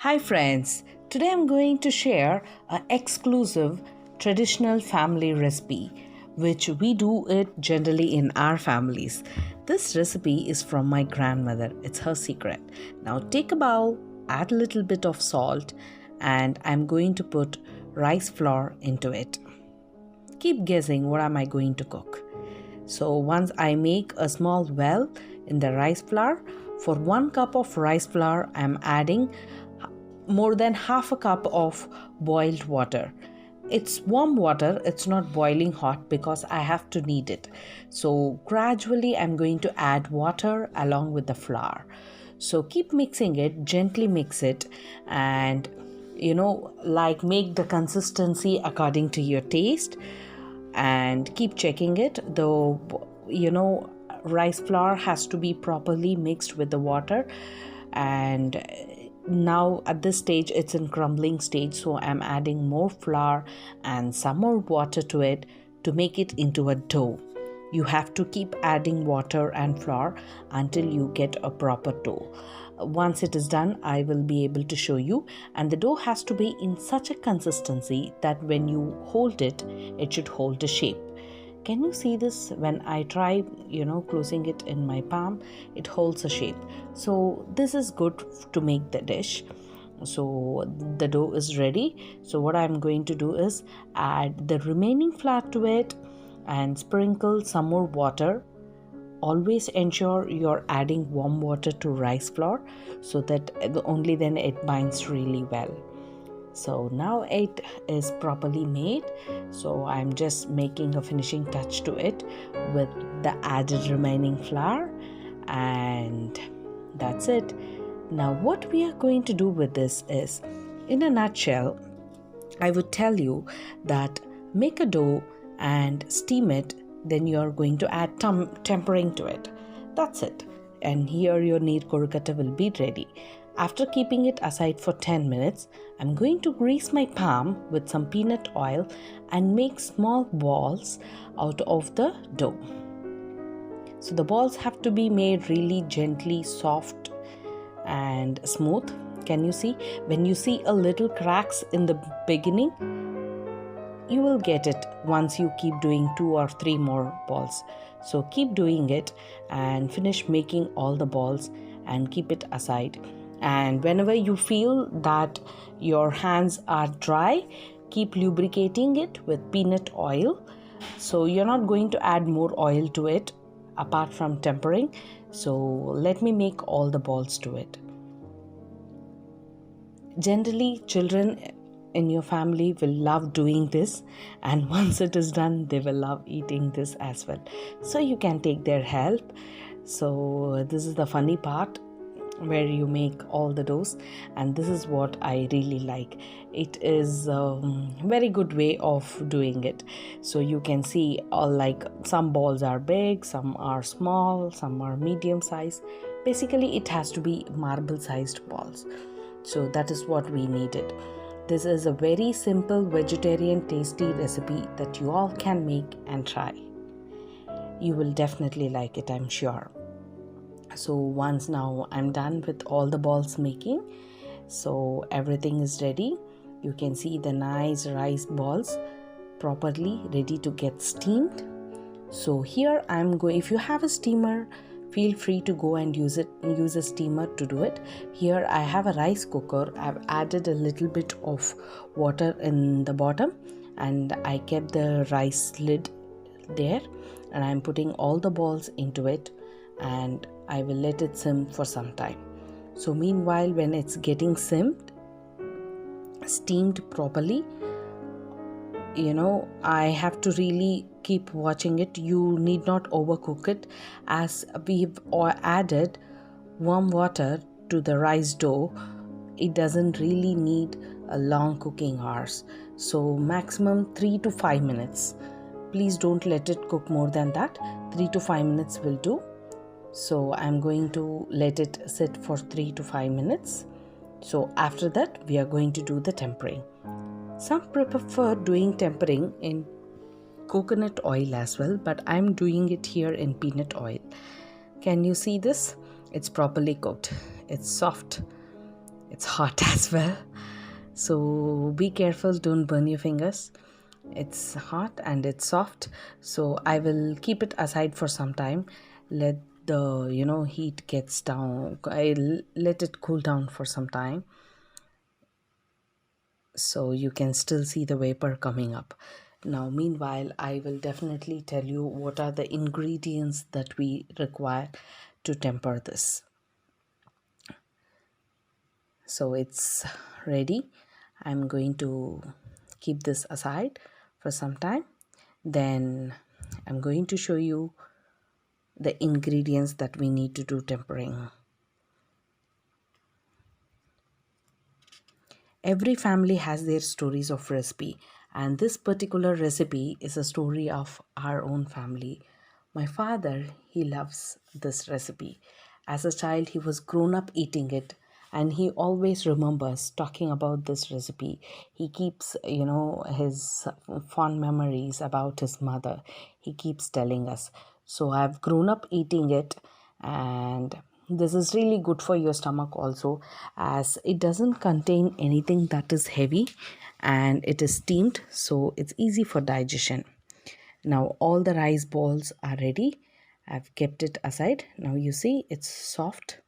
Hi friends, today I'm going to share an exclusive traditional family recipe which we do it generally in our families. This recipe is from my grandmother. It's her secret. Now take a bowl, add a little bit of salt, and I'm going to put rice flour into it. Keep guessing what am I going to cook. So once I make a small well in the rice flour, for 1 cup of rice flour I'm adding more than half a cup of boiled water. It's warm water, it's not boiling hot because I have to knead it. So gradually I'm going to add water along with the flour. So keep mixing it, gently mix it, and make the consistency according to your taste, and keep checking it. Though rice flour has to be properly mixed with the water, and now at this stage it's in crumbling stage, so I'm adding more flour and some more water to it to make it into a dough. You have to keep adding water and flour until you get a proper dough. Once it is done, I will be able to show you, and the dough has to be in such a consistency that when you hold it, it should hold a shape. Can you see this? When I try closing it in my palm, it holds a shape. So this is good to make the dish. So the dough is ready. So what I'm going to do is add the remaining flour to it and sprinkle some more water. Always ensure you're adding warm water to rice flour so that only then it binds really well. So now it is properly made. So I'm just making a finishing touch to it with the added remaining flour, and that's it. Now what we are going to do with this is, in a nutshell, I would tell you that make a dough and steam it, then you are going to add tempering to it. That's it. And here your neer korukata will be ready. After keeping it aside for 10 minutes, I'm going to grease my palm with some peanut oil and make small balls out of the dough. So the balls have to be made really gently soft and smooth. Can you see? When you see a little cracks in the beginning, you will get it once you keep doing 2 or 3 more balls. So keep doing it and finish making all the balls and keep it aside. And whenever you feel that your hands are dry, keep lubricating it with peanut oil. So you're not going to add more oil to it apart from tempering. So let me make all the balls to it. Generally, children in your family will love doing this, and once it is done, they will love eating this as well. So you can take their help. So this is the funny part, where you make all the doughs, and this is what I really like. It is a very good way of doing it. So you can see like some balls are big, some are small, some are medium size. Basically it has to be marble sized balls. So that is what we needed. This is a very simple vegetarian tasty recipe that you all can make and try. You will definitely like it, I'm sure. So once now I'm done with all the balls making, so everything is ready. You can see the nice rice balls properly ready to get steamed. So here I'm going, if you have a steamer, feel free to go and use a steamer to do it. Here I have a rice cooker. I've added a little bit of water in the bottom, and I kept the rice lid there, and I'm putting all the balls into it, and I will let it sim for some time. So meanwhile, when it's getting steamed properly, I have to really keep watching it. You need not overcook it, as we've added warm water to the rice dough. It doesn't really need a long cooking hours. So maximum 3 to 5 minutes. Please don't let it cook more than that. 3 to 5 minutes will do. So I'm going to let it sit for 3 to 5 minutes. So after that, we are going to do the tempering. Some prefer doing tempering in coconut oil as well, but I'm doing it here in peanut oil. Can you see this? It's properly cooked. It's soft. It's hot as well. So be careful, don't burn your fingers. It's hot and it's soft. So I will keep it aside for some time. Let the heat gets down. I'll let it cool down for some time, so you can still see the vapor coming up. Now meanwhile, I will definitely tell you what are the ingredients that we require to temper this. So it's ready. I'm going to keep this aside for some time. Then I'm going to show you the ingredients that we need to do tempering. Every family has their stories of recipe, and this particular recipe is a story of our own family. My father, he loves this recipe. As a child, he was grown up eating it, and he always remembers talking about this recipe. He keeps, his fond memories about his mother. He keeps telling us. So I've grown up eating it, and this is really good for your stomach also, as it doesn't contain anything that is heavy, and it is steamed, so it's easy for digestion. Now all the rice balls are ready. I've kept it aside. Now you see it's soft.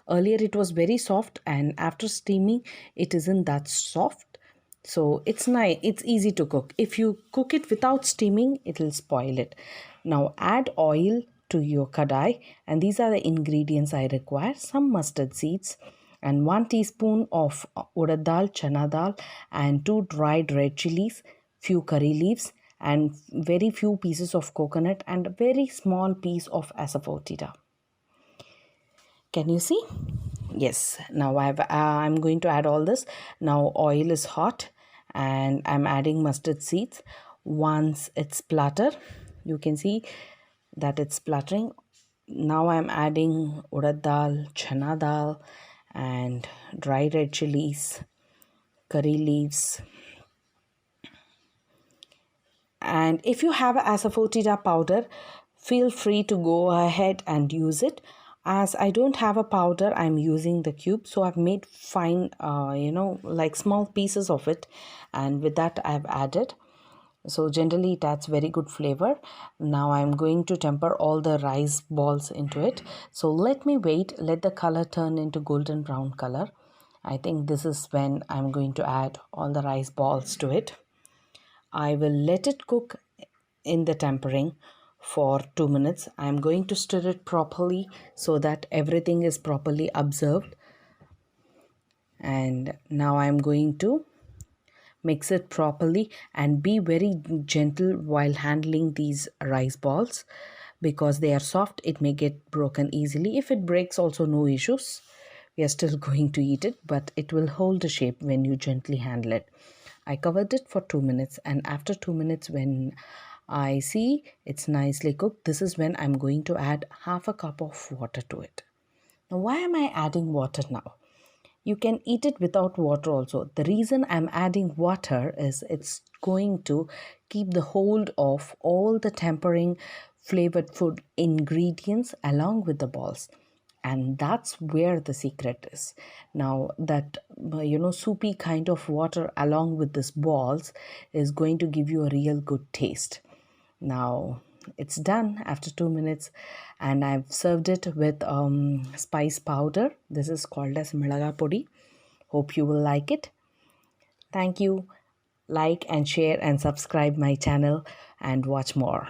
Earlier it was very soft, and after steaming it isn't that soft. So it's nice, it's easy to cook. If you cook it without steaming, it will spoil it. Now add oil to your kadai, and these are the ingredients I require: some mustard seeds and 1 teaspoon of urad dal, chana dal, and 2 dried red chilies, few curry leaves, and very few pieces of coconut, and a very small piece of asafoetida. Can you see? Yes. Now I'm going to add all this. Now oil is hot, and I'm adding mustard seeds. Once it's splatter, you can see that it's splattering. Now I'm adding urad dal, chana dal, and dry red chilies, curry leaves. And if you have asafoetida powder, feel free to go ahead and use it. As I don't have a powder, I'm using the cube, so I've made fine like small pieces of it, and with that I've added. So generally it adds very good flavor. Now I'm going to temper all the rice balls into it. So let me wait, let the color turn into golden brown color. I think this is when I'm going to add all the rice balls to it. I will let it cook in the tempering for 2 minutes. I'm going to stir it properly so that everything is properly observed. And now I'm going to mix it properly, and be very gentle while handling these rice balls, because they are soft. It may get broken easily. If it breaks also, no issues. We are still going to eat it, but it will hold the shape when you gently handle it. I covered it for 2 minutes, and after 2 minutes, when I see it's nicely cooked, this is when I'm going to add half a cup of water to it. Now why am I adding water now? You can eat it without water also. The reason I'm adding water is it's going to keep the hold of all the tempering flavored food ingredients along with the balls. And that's where the secret is. Now that soupy kind of water along with this balls is going to give you a real good taste. Now it's done after 2 minutes, and I've served it with spice powder. This is called as milaga podi. Hope you will like it. Thank you. Like and share and subscribe my channel and watch more.